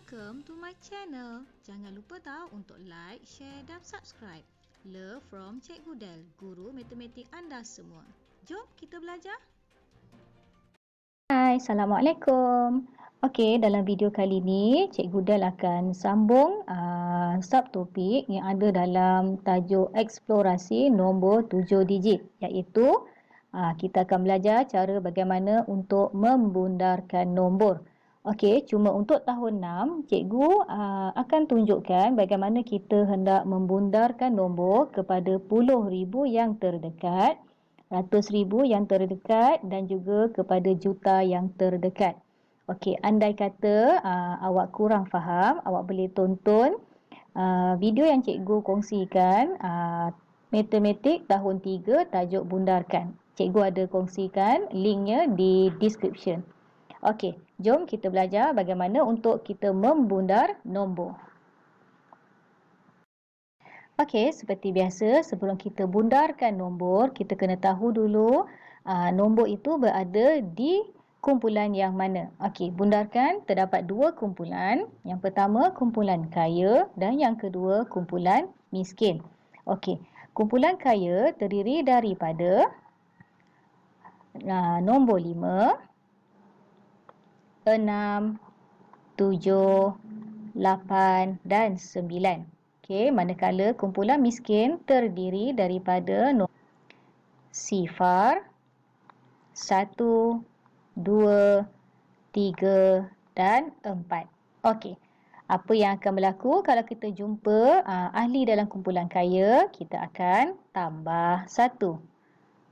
Welcome to my channel. Jangan lupa untuk like, share dan subscribe. Love from Cikgu Del, guru matematik anda semua. Jom kita belajar. Hai, Assalamualaikum. Okey, dalam video kali ni Cikgu Del akan sambung subtopik yang ada dalam tajuk eksplorasi nombor 7 digit, iaitu kita akan belajar cara bagaimana untuk membundarkan nombor. Okey, cuma untuk tahun 6, Cikgu akan tunjukkan bagaimana kita hendak membundarkan nombor kepada puluh ribu yang terdekat, ratus ribu yang terdekat dan juga kepada juta yang terdekat. Okey, andai kata awak kurang faham, awak boleh tonton video yang cikgu kongsikan, matematik tahun 3 tajuk bundarkan. Cikgu ada kongsikan linknya di description. Okey, jom kita belajar bagaimana untuk kita membundar nombor. Okey, seperti biasa, sebelum kita bundarkan nombor, kita kena tahu dulu nombor itu berada di kumpulan yang mana. Okey, bundarkan terdapat dua kumpulan. Yang pertama, kumpulan kaya dan yang kedua, kumpulan miskin. Okey, kumpulan kaya terdiri daripada nombor 5, 6, 7, 8 dan 9. Okey, manakala kumpulan miskin terdiri daripada sifar, 1, 2, 3 dan 4. Okey, apa yang akan berlaku kalau kita jumpa ahli dalam kumpulan kaya, kita akan tambah 1.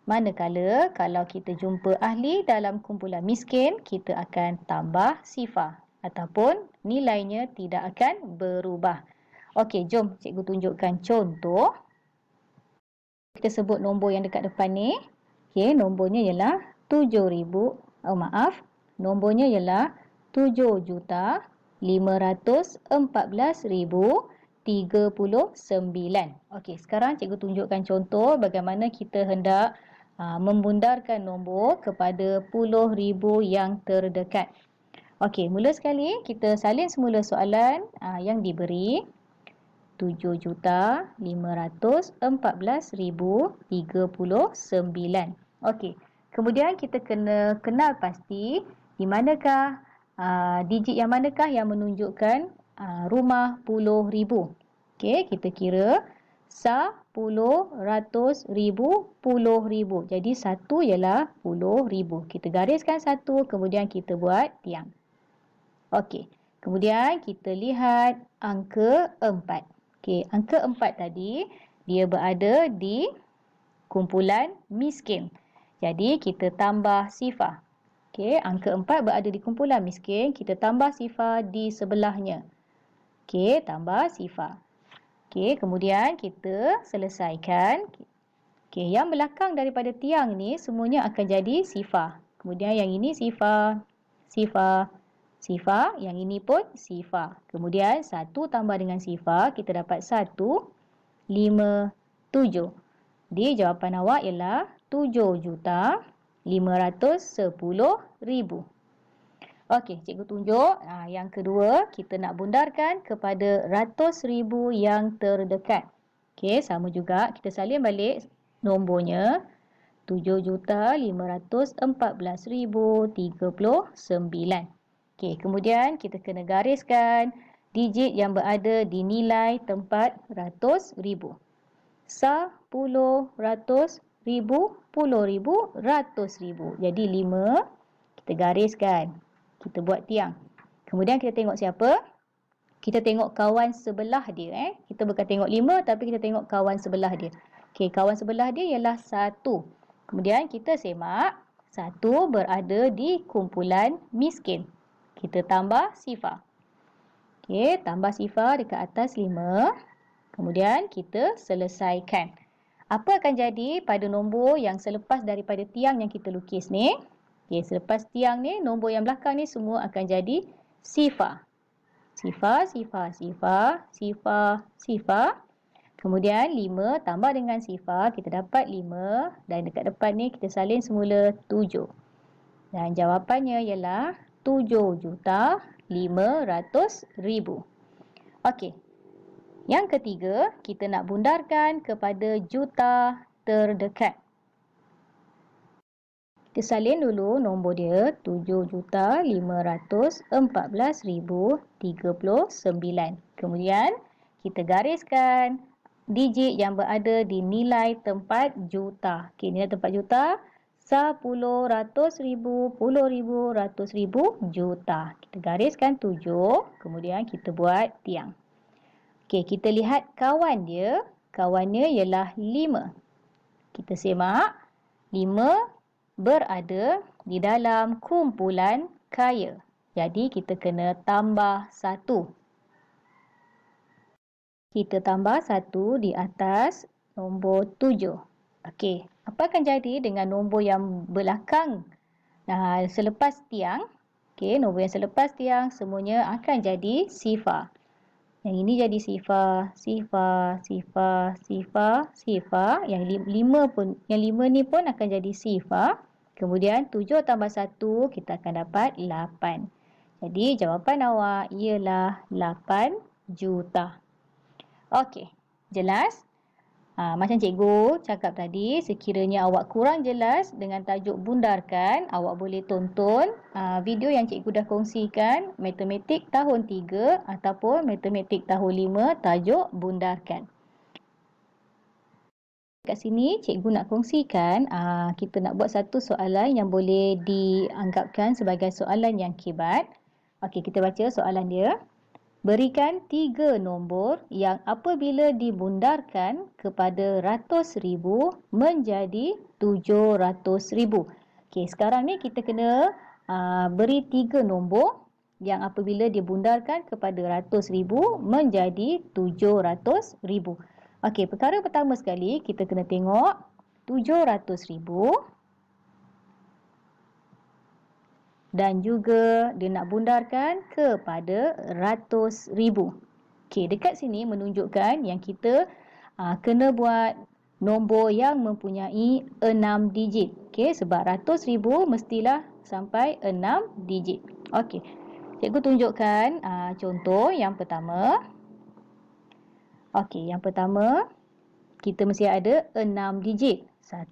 Manakala kalau kita jumpa ahli dalam kumpulan miskin, kita akan tambah sifar ataupun nilainya tidak akan berubah. Okey, jom cikgu tunjukkan contoh. Kita sebut nombor yang dekat depan ni. Okey, nombornya ialah 7,000. Nombornya ialah 7,514,039. Okey, sekarang cikgu tunjukkan contoh bagaimana kita hendak membundarkan nombor kepada puluh ribu yang terdekat. Okey, mula sekali kita salin semula soalan yang diberi 7,514,039. Okey, kemudian kita kena kenal pasti di manakah digit yang manakah yang menunjukkan rumah puluh ribu. Okey, kita kira 10, ratus, ribu, puluh ribu. Jadi satu ialah puluh ribu. Kita gariskan satu, kemudian kita buat tiang. Okey, kemudian kita lihat angka 4. Okey, angka 4 tadi dia berada di kumpulan miskin. Jadi kita tambah sifar. Okey, angka 4 berada di kumpulan miskin, kita tambah sifar di sebelahnya. Okey, tambah sifar. Okey, kemudian kita selesaikan. Okey, yang belakang daripada tiang ni semuanya akan jadi sifar. Kemudian yang ini sifar, sifar, sifar. Yang ini pun sifar. Kemudian 1 tambah dengan sifar, kita dapat 1, 5, 7. Jadi jawapan awak ialah 7,510,000. Okey, cikgu tunjuk yang kedua, kita nak bundarkan kepada ratus ribu yang terdekat. Okey, sama juga kita salin balik nombornya 7,514,039. Okey, kemudian kita kena gariskan digit yang berada di nilai tempat ratus ribu. 10, ratus, ribu, puluh ribu, ratus ribu. Jadi 5, kita gariskan. Kita buat tiang. Kemudian kita tengok siapa? Kita tengok kawan sebelah dia. Kita bukan tengok 5 tapi kita tengok kawan sebelah dia. Okey, kawan sebelah dia ialah 1. Kemudian kita semak 1 berada di kumpulan miskin. Kita tambah sifar. Okey, tambah sifar dekat atas 5. Kemudian kita selesaikan. Apa akan jadi pada nombor yang selepas daripada tiang yang kita lukis ni? Okey, selepas tiang ni, nombor yang belakang ni semua akan jadi sifar. Sifar, sifar, sifar, sifar, sifar. Kemudian 5 tambah dengan sifar, kita dapat 5. Dan dekat depan ni kita salin semula 7. Dan jawapannya ialah 7,500,000. Okey. Yang ketiga, kita nak bundarkan kepada juta terdekat. Kita salin dulu nombor dia 7,514,039. Kemudian kita gariskan digit yang berada di nilai tempat juta. Okey, nilai tempat juta 10, 100,000, 10,000, 100,000, juta. Kita gariskan 7, kemudian kita buat tiang. Okey, kita lihat kawan dia. Kawannya ialah 5. Kita semak 5 berada di dalam kumpulan kaya. Jadi kita kena tambah 1. Kita tambah 1 di atas nombor 7. Okey, apa akan jadi dengan nombor yang belakang selepas tiang? Okey, nombor yang selepas tiang semuanya akan jadi sifar. Yang ini jadi sifar, sifar, sifar, sifar, sifar. Yang 5 ni pun akan jadi sifar. Kemudian 7 tambah 1 kita akan dapat 8. Jadi jawapan awak ialah 8 juta. Okey, jelas? Macam cikgu cakap tadi, sekiranya awak kurang jelas dengan tajuk bundarkan, awak boleh tonton video yang cikgu dah kongsikan, matematik tahun 3 ataupun matematik tahun 5 tajuk bundarkan. Kat sini cikgu nak kongsikan, kita nak buat satu soalan yang boleh dianggapkan sebagai soalan yang kibat. Okey, kita baca soalan dia. Berikan 3 nombor yang apabila dibundarkan kepada ratus ribu menjadi 700,000. Okey, sekarang ni kita kena beri 3 nombor yang apabila dibundarkan kepada ratus ribu menjadi 700,000. Okey, perkara pertama sekali kita kena tengok 700,000 dan juga dia nak bundarkan kepada ratus ribu. Okey, dekat sini menunjukkan yang kita kena buat nombor yang mempunyai 6 digit. Okey, sebab ratus ribu mestilah sampai 6 digit. Okey, cikgu tunjukkan contoh yang pertama. Okey, yang pertama kita mesti ada 6 digit. 1,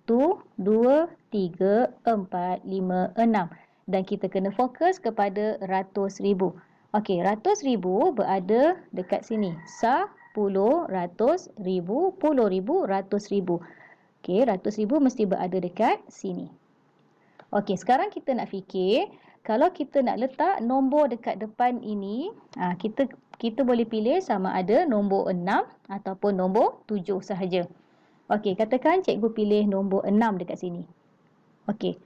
2, 3, 4, 5, 6. Dan kita kena fokus kepada ratus ribu. Okey, ratus ribu berada dekat sini. 10, ratus ribu, 10,000, ratus ribu. Okey, ratus ribu mesti berada dekat sini. Okey, sekarang kita nak fikir, kalau kita nak letak nombor dekat depan ini, kita boleh pilih sama ada nombor 6 ataupun nombor 7 sahaja. Okey, katakan cikgu pilih nombor 6 dekat sini. Okey,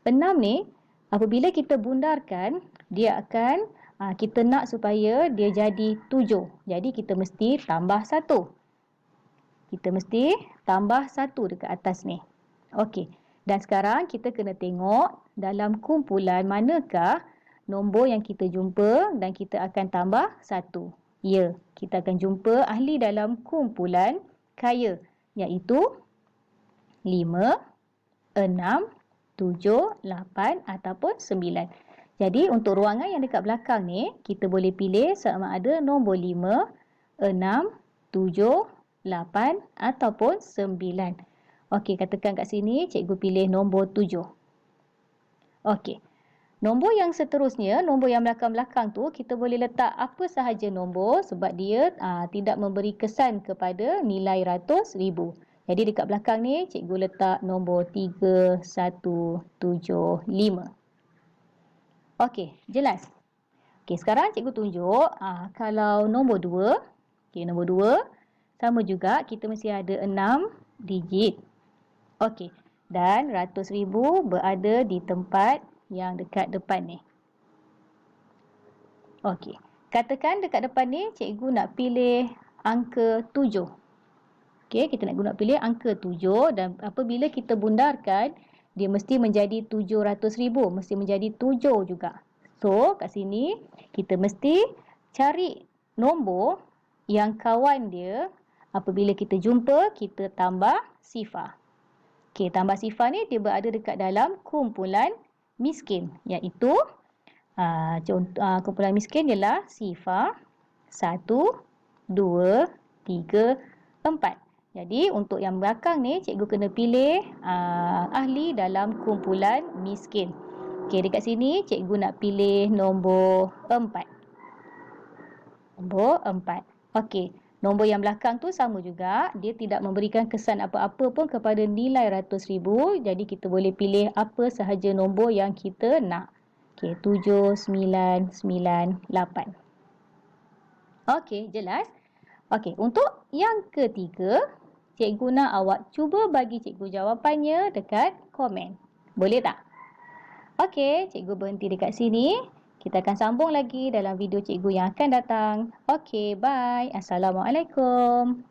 6 ni apabila kita bundarkan, dia akan, kita nak supaya dia jadi 7. Jadi kita mesti tambah 1. Kita mesti tambah 1 dekat atas ni. Okey, dan sekarang kita kena tengok dalam kumpulan manakah nombor yang kita jumpa dan kita akan tambah 1. Ya, kita akan jumpa ahli dalam kumpulan kaya, iaitu 5, 6, 7, 8 ataupun 9. Jadi untuk ruangan yang dekat belakang ni, kita boleh pilih sama ada nombor 5, 6, 7, 8 ataupun 9. Okey, katakan kat sini cikgu pilih nombor 7. Okey. Nombor yang seterusnya, nombor yang belakang-belakang tu kita boleh letak apa sahaja nombor sebab dia tidak memberi kesan kepada nilai ratus ribu. Jadi dekat belakang ni cikgu letak nombor 3, 1, 7, 5. Okey, jelas? Okey, sekarang cikgu tunjuk kalau nombor 2. Okey, nombor 2 sama juga kita mesti ada 6 digit. Okey, dan ratus ribu berada di tempat yang dekat depan ni. Okey, katakan dekat depan ni cikgu nak pilih angka 7. Okey, kita nak pilih angka 7 dan apabila kita bundarkan, dia mesti menjadi 700,000, mesti menjadi 7 juga. So, kat sini kita mesti cari nombor yang kawan dia apabila kita jumpa, kita tambah sifar. Okey, tambah sifar ni dia berada dekat dalam kumpulan miskin, iaitu Kumpulan miskin ialah sifar 1, 2, 3, 4. Jadi untuk yang belakang ni cikgu kena pilih ahli dalam kumpulan miskin. Okey, dekat sini cikgu nak pilih nombor 4. Nombor 4. Okey, nombor yang belakang tu sama juga, dia tidak memberikan kesan apa-apa pun kepada nilai ratus ribu. Jadi kita boleh pilih apa sahaja nombor yang kita nak. Okey, 7, 9, 9, 8. Okey, jelas? Okey, untuk yang ketiga, cikgu nak awak cuba bagi cikgu jawapannya dekat komen. Boleh tak? Okey, cikgu berhenti dekat sini. Kita akan sambung lagi dalam video cikgu yang akan datang. Okey, bye. Assalamualaikum.